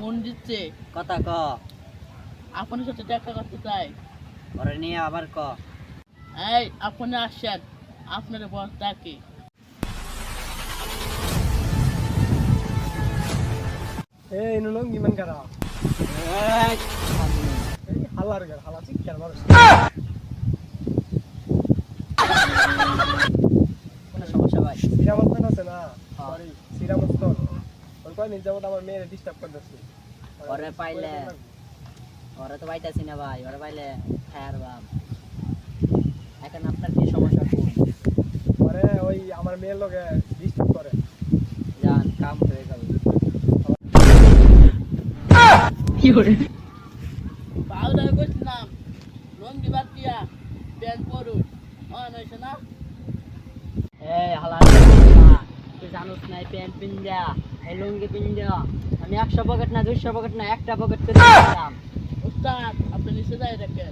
Phone দিচ্ছে, কথা ক। আপনার সাথে দেখা করতে চাই। ওরে নিয়ে আবার ক। এই আপনি আসেন, আপনার বস ডাকে। এই নুলং গিমান কারা এই, এই হালার গার হালা চিৎকার মারছ কোনো সমস্যা ভাই? সিরামস্তান আছে না হ্যাঁ। সরি সিরামস্তান ওই কয় নিজ যাবত আমার মেয়ের ডিস্টার্ব করতেছে ওরে পাইলে ওরা তো পাইতাছি না ভাই, ওরা পাইলে খায়ার বাপ। এখন আপনার কি সমস্যা? কোন পরে ওই আমার মেয়ের লগে ডিস্টার্ব করে যান কাম হয়ে গেল। পাউডার করছিলাম, লঙ্গি বাদ দিয়া প্যান্ট পরুন, অন হয়েছে না? এই হালার তুই জানোস না, প্যান্ট পিন্দা এই লুঙ্গি পিন্দা আমি 100 পকেট না 200 পকেট না একটা পকেট করে দিলাম। উস্তাদ আপনি নিচে যাই রাখেন।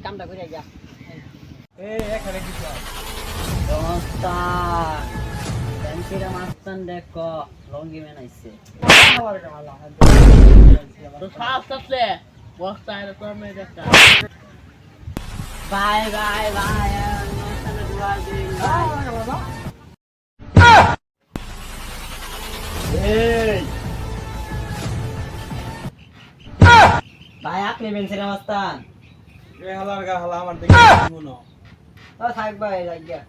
কামটা করে গিয়া এই এখানে কিছু দোস্তান প্যান্টিরা মাস্তান দেখো লুঙ্গি মেনাইছে। হালার গার হালা তো সাহস আছে, বস্তায় কমে দেখা। বাই বাই বাই মাস্তানে দুয়া দিন বাই। এই ভাই আপনি বেনছিরা মাস্তান? এই হালার গার হালা আমার দেখে মনো ও থাক ভাই লাগিয়া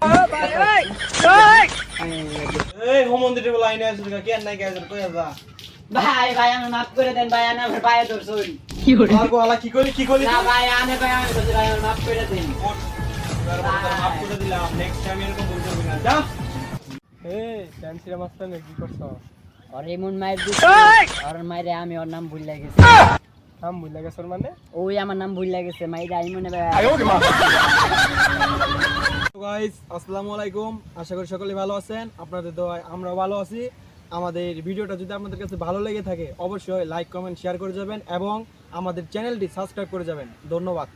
এই হোমন্দিরে বলা আইনে আছে কি আর নাই গায় কই যা ভাই ভাই আমি মাফ করে দেন ভাই, আমি আমার পায়ে ধরছুন। আর গো হালা কি করি না ভাই আনে ভাই আমি ধরছি ভাই, আমার মাফ করে দেন। মাফ করে দিলাম নেক্সট টাইম এরকম ভুল করবি না যা এই ফ্যান্সিরা মাস্তানে কি করছো আর এমন মায়ের দিচ্ছে আর মায়েরে আমি ওর নাম ভুল গেছি। নাম ভুল লাগে সর মানে ওই আমার নাম ভুল গেছে মাইরে আমি মনে তো গাইস আসসালামু আলাইকুম, আশা করি সকলে ভালো আছেন। আপনাদের দোয়ায় আমরাও ভালো আছি। আমাদের ভিডিওটা যদি আপনাদের কাছে ভালো লেগে থাকে অবশ্যই লাইক কমেন্ট শেয়ার করে যাবেন এবং আমাদের চ্যানেলটি সাবস্ক্রাইব করে যাবেন। ধন্যবাদ।